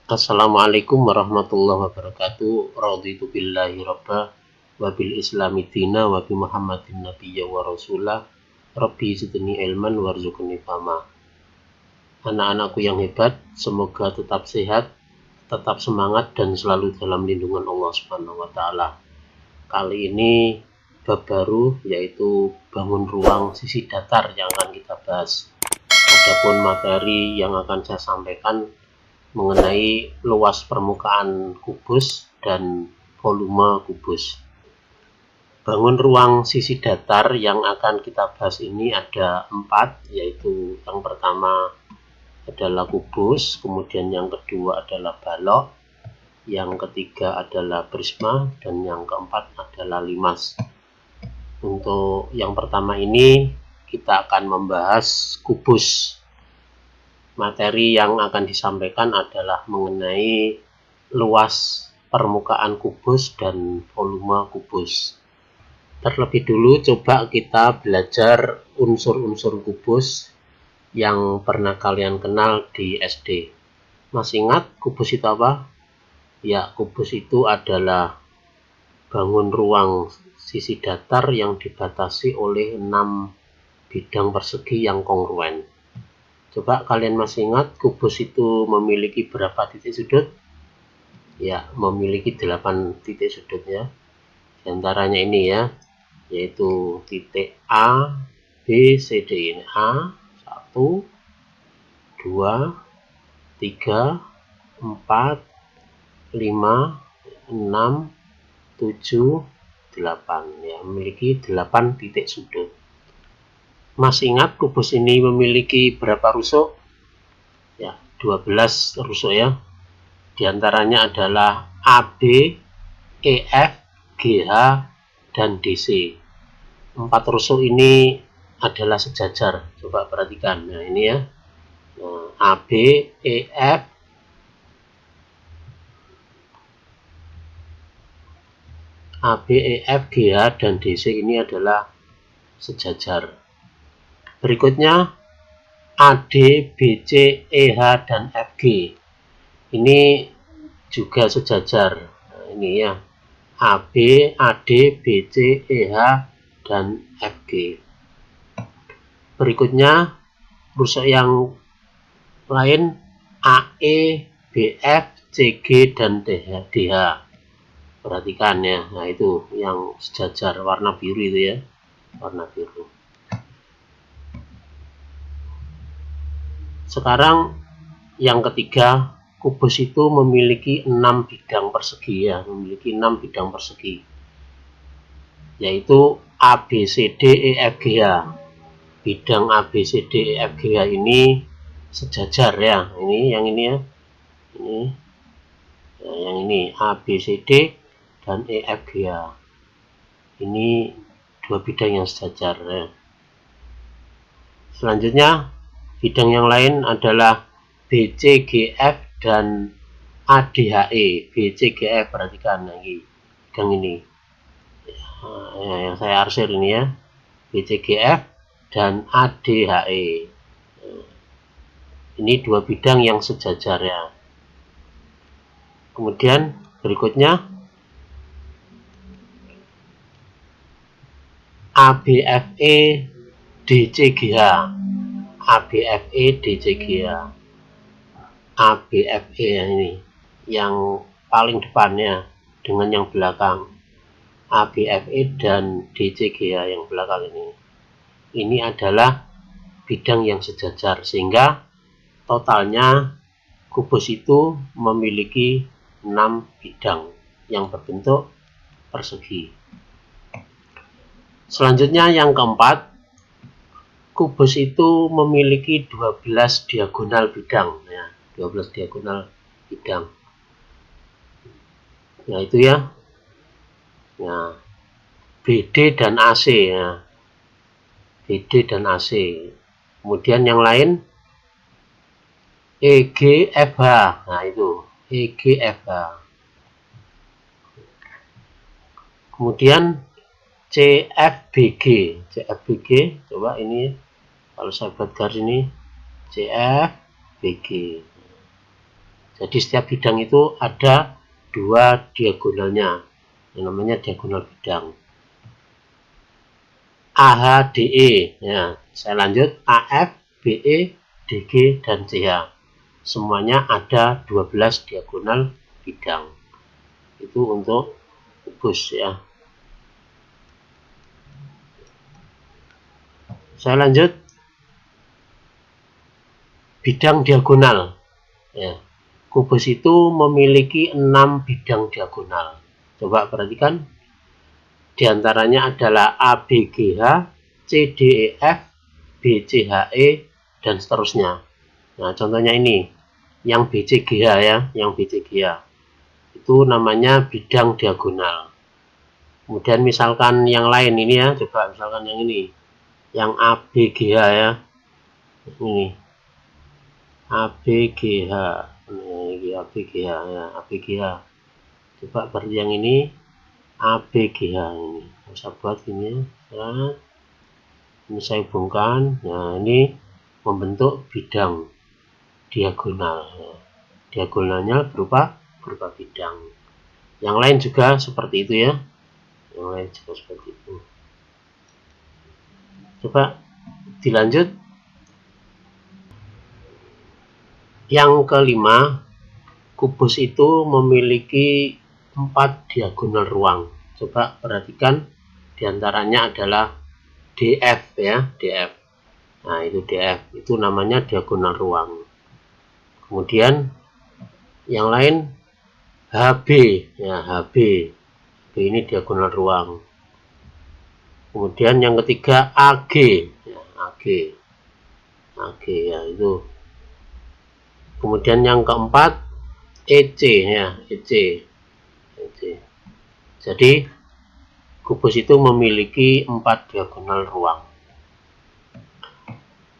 Assalamualaikum warahmatullahi wabarakatuh. Raditu billahi rabba wa bil islami dina wa bi Muhammadin nabiyya wa rasulah. Rabbi zidni ilman warzuqni fahma. Anak-anakku yang hebat, semoga tetap sehat, tetap semangat dan selalu dalam lindungan Allah Subhanahu wa taala. Kali ini bab baru yaitu bangun ruang sisi datar yang akan kita bahas. Adapun materi yang akan saya sampaikan mengenai luas permukaan kubus dan volume kubus. Bangun ruang sisi datar yang akan kita bahas ini ada 4, yaitu yang pertama adalah kubus, kemudian yang kedua adalah balok, yang ketiga adalah prisma, dan yang keempat adalah limas. Untuk yang pertama ini kita akan membahas kubus. Materi yang akan disampaikan adalah mengenai luas permukaan kubus dan volume kubus. Terlebih dulu coba kita belajar unsur-unsur kubus yang pernah kalian kenal di SD. Masih ingat kubus itu apa? Ya, kubus itu adalah bangun ruang sisi datar yang dibatasi oleh 6 bidang persegi yang kongruen. Coba kalian masih ingat kubus itu memiliki berapa titik sudut? Ya, memiliki 8 titik sudut ya. Di antaranya ini ya, yaitu titik A, B, C, D. Ini A, 1, 2, 3, 4, 5, 6, 7, 8. Ya, memiliki 8 titik sudut. Masih ingat kubus ini memiliki berapa rusuk? Ya, 12 rusuk ya. Di antaranya adalah AB, EF, GH, dan DC. 4 rusuk ini adalah sejajar. Coba perhatikan. Nah, ini ya. Nah, AB, EF, GH, dan DC ini adalah sejajar. Berikutnya AD, BC, EH, dan FG. Ini juga sejajar. Nah, ini ya. AB, AD, BC, EH, dan FG. Berikutnya rusuk yang lain AE, BF, CG, dan DH. Perhatikan ya. Nah, itu yang sejajar warna biru itu ya. Warna biru. Sekarang yang ketiga, kubus itu memiliki 6 bidang persegi ya, memiliki 6 bidang persegi. Yaitu ABCDEFGH. Bidang ABCDEFGH ini sejajar ya. Ini yang ini ya. Ini. Ya, yang ini ABCD dan EFGH. Ini 2 bidang yang sejajar ya. Selanjutnya bidang yang lain adalah BCGF dan ADHE. BCGF perhatikan lagi bidang ini. Yang saya arsir ini ya. BCGF dan ADHE. Ini 2 bidang yang sejajar ya. Kemudian berikutnya ABFE DCGH. ABFE DCGH. ABFE ini yang paling depannya dengan yang belakang. ABFE dan DCGH yang belakang ini. Ini adalah bidang yang sejajar sehingga totalnya kubus itu memiliki 6 bidang yang berbentuk persegi. Selanjutnya yang keempat, kubus itu memiliki 12 diagonal bidang ya, 12 diagonal bidang. Nah, itu ya. Nah, BD dan AC ya. BD dan AC. Kemudian yang lain EGFH. Nah, itu EGFH. Kemudian CFBG. CFBG coba ini kalau saya buat garis ini CFBG. Jadi setiap bidang itu ada dua diagonalnya, yang namanya diagonal bidang. AHDE, ya, saya lanjut, AF, BE, DG, dan CH. Semuanya ada 12 diagonal bidang. Itu untuk kubus ya. Saya lanjut, bidang diagonal. Ya. Kubus itu memiliki 6 bidang diagonal. Coba perhatikan. Di antaranya adalah ABGH, CDEF, BCHE, dan seterusnya. Nah, contohnya ini, yang BCGH ya, yang BCGH. Itu namanya bidang diagonal. Kemudian misalkan yang lain ini ya, coba misalkan yang ini, yang ABGH ya, ini ABGH, ini ABGH ya, ABGH. Coba berarti yang ini ABGH ini, saya buat ini ya. Ini saya hubungkan. Nah, ini membentuk bidang diagonal. Diagonalnya berupa bidang. Yang lain juga seperti itu ya. Yang lain juga seperti itu. Coba dilanjut. Yang kelima, kubus itu memiliki 4 diagonal ruang. Coba perhatikan, diantaranya adalah DF ya, DF. Nah, itu DF, itu namanya diagonal ruang. Kemudian yang lain HB ya, HB ini diagonal ruang. Kemudian yang ketiga AG ya, AG ya, itu. Kemudian yang keempat EC ya, EC. Jadi kubus itu memiliki 4 diagonal ruang.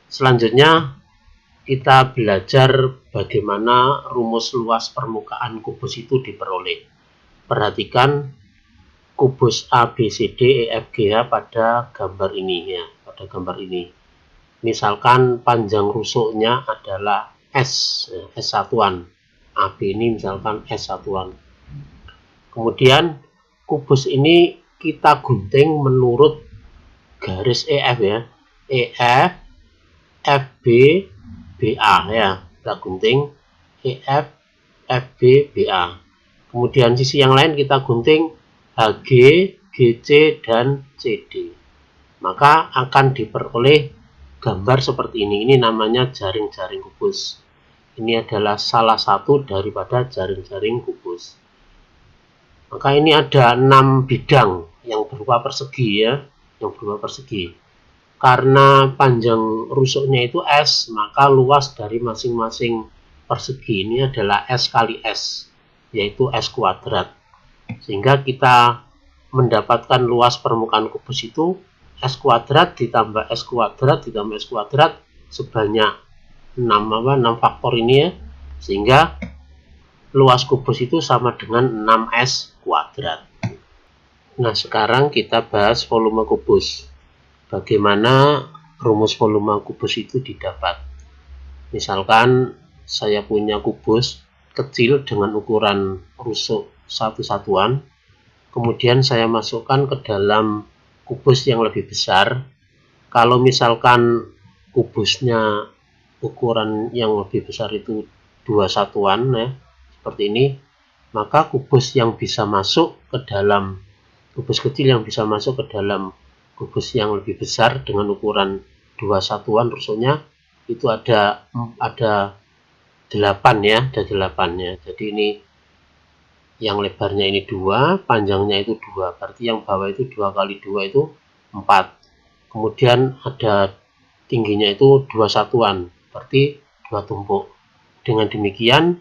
Selanjutnya kita belajar bagaimana rumus luas permukaan kubus itu diperoleh. Perhatikan kubus ABCD EFGH pada gambar ini ya, pada gambar ini. Misalkan panjang rusuknya adalah S, S satuan. AB ini misalkan S satuan. Kemudian kubus ini kita gunting menurut garis EF ya, EF, FB, BA ya, kita gunting EF, FB, BA. Kemudian sisi yang lain kita gunting HG, GC, dan CD. Maka akan diperoleh gambar seperti ini. Ini namanya jaring-jaring kubus. Ini adalah salah satu daripada jaring-jaring kubus. Maka ini ada 6 bidang yang berupa persegi ya, yang berupa persegi. Karena panjang rusuknya itu S, maka luas dari masing-masing persegi ini adalah S kali S, yaitu S kuadrat. Sehingga kita mendapatkan luas permukaan kubus itu S kuadrat ditambah S kuadrat ditambah S kuadrat sebanyak 6 faktor ini ya. Sehingga luas kubus itu sama dengan 6S kuadrat. Nah, sekarang kita bahas volume kubus. Bagaimana rumus volume kubus itu didapat? Misalkan saya punya kubus kecil dengan ukuran rusuk 1 satuan, kemudian saya masukkan ke dalam kubus yang lebih besar. Kalau misalkan kubusnya ukuran yang lebih besar itu 2 satuan ya, seperti ini, maka kubus yang bisa masuk ke dalam kubus kecil yang bisa masuk ke dalam kubus yang lebih besar dengan ukuran 2 satuan rusuknya itu ada 8 ya, ada 8 ya. Jadi ini yang lebarnya ini 2, panjangnya itu 2, berarti yang bawah itu 2 kali 2 itu 4. Kemudian ada tingginya itu 2 satuan, berarti 2 tumpuk. Dengan demikian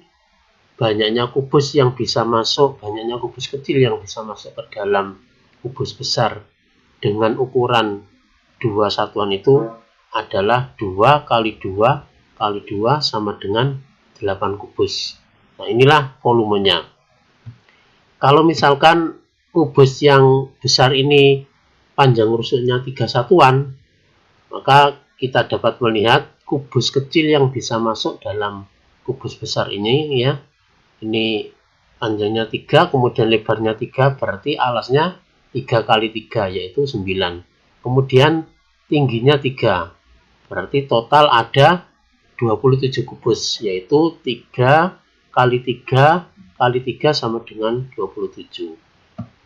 banyaknya kubus yang bisa masuk, banyaknya kubus kecil yang bisa masuk ke dalam kubus besar dengan ukuran 2 satuan itu adalah 2 kali 2 kali 2 sama dengan 8 kubus. Nah, inilah volumenya. Kalau misalkan kubus yang besar ini panjang rusuknya 3 satuan, maka kita dapat melihat kubus kecil yang bisa masuk dalam kubus besar ini ya, Ini panjangnya 3, kemudian lebarnya 3, berarti alasnya 3 kali 3, yaitu 9. Kemudian tingginya 3, berarti total ada 27 kubus, yaitu 3 kali 3 kali 3 sama dengan 27.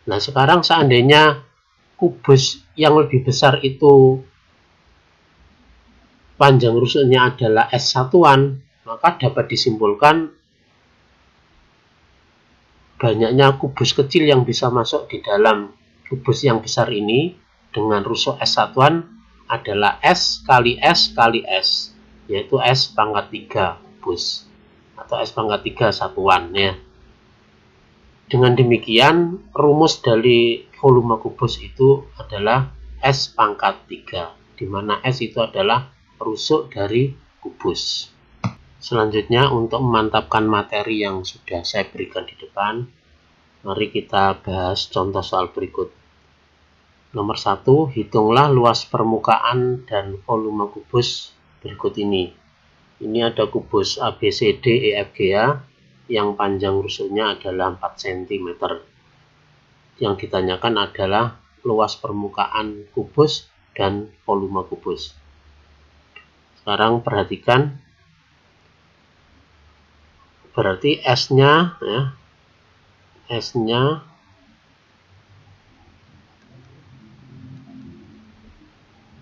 Nah, sekarang seandainya kubus yang lebih besar itu panjang rusuknya adalah S satuan, maka dapat disimpulkan banyaknya kubus kecil yang bisa masuk di dalam kubus yang besar ini dengan rusuk S satuan adalah S kali S kali S, yaitu S pangkat 3 kubus atau S pangkat 3 satuan ya. Dengan demikian rumus dari volume kubus itu adalah S pangkat 3, di mana S itu adalah rusuk dari kubus. Selanjutnya, untuk memantapkan materi yang sudah saya berikan di depan, mari kita bahas contoh soal berikut. Nomor 1, hitunglah luas permukaan dan volume kubus berikut ini. Ini ada kubus ABCDEFGA yang panjang rusuknya adalah 4 cm. Yang ditanyakan adalah luas permukaan kubus dan volume kubus. Sekarang perhatikan, berarti S-nya ya,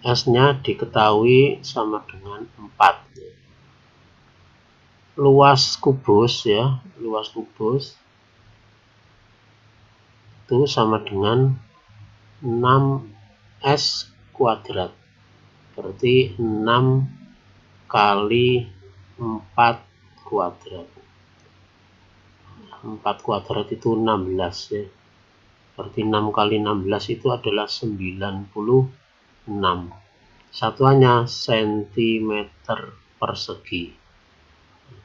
S-nya diketahui sama dengan 4. Luas kubus ya, luas kubus itu sama dengan 6S kuadrat. Berarti 6 kali 4 kuadrat. 4 kuadrat itu 16 ya. Berarti 6 kali 16 itu adalah 96. Satuannya cm persegi.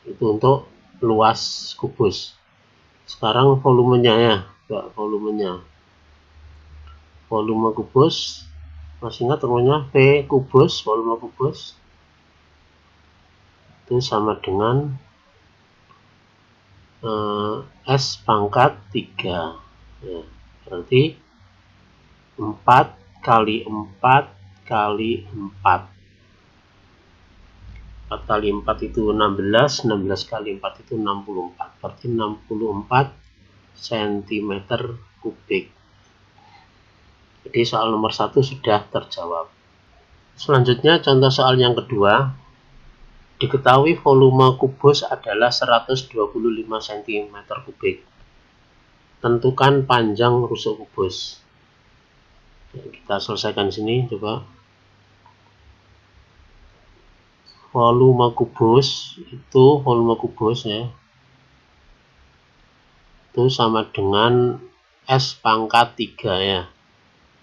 Itu untuk luas kubus. Sekarang volumenya ya, volumenya. Volume kubus, masih ingat rumahnya V kubus, volume kubus itu sama dengan S pangkat 3 ya, berarti 4 kali 4 kali 4 kali 4 itu 16, 16 kali 4 itu 64, berarti 64 cm kubik. Jadi soal nomor 1 sudah terjawab. Selanjutnya contoh soal yang kedua. Diketahui volume kubus adalah 125 cm kubik. Tentukan panjang rusuk kubus. Kita selesaikan sini coba. Volume kubus ya. Itu sama dengan S pangkat 3 ya.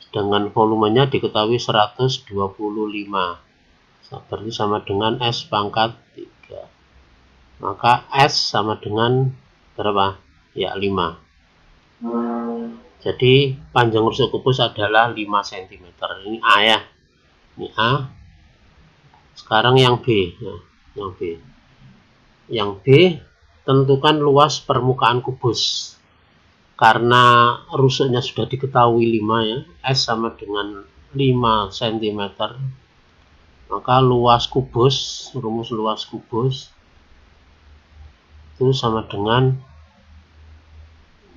Sedangkan volumenya diketahui 125. Berarti sama dengan S pangkat 3. Maka S sama dengan berapa? Ya, 5. Jadi panjang rusuk kubus adalah 5 cm. Ini A ya. Ini A. Sekarang yang B. Ya, yang B, tentukan luas permukaan kubus. Karena rusuknya sudah diketahui 5 ya. S sama dengan 5 cm. Maka luas kubus, rumus luas kubus itu sama dengan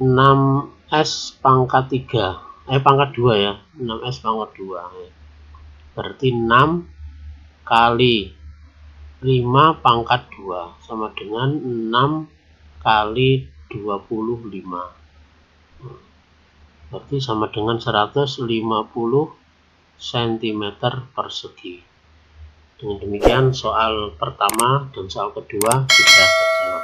6S pangkat 3, pangkat 2 ya, 6S pangkat 2 ya. Berarti 6 kali 5 pangkat 2 sama dengan 6 kali 25. Berarti sama dengan 150 cm persegi. Dengan demikian soal pertama dan soal kedua sudah terjawab.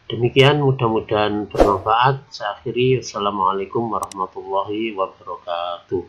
Demikian, mudah-mudahan bermanfaat. Saya akhiri. Wassalamualaikum warahmatullahi wabarakatuh.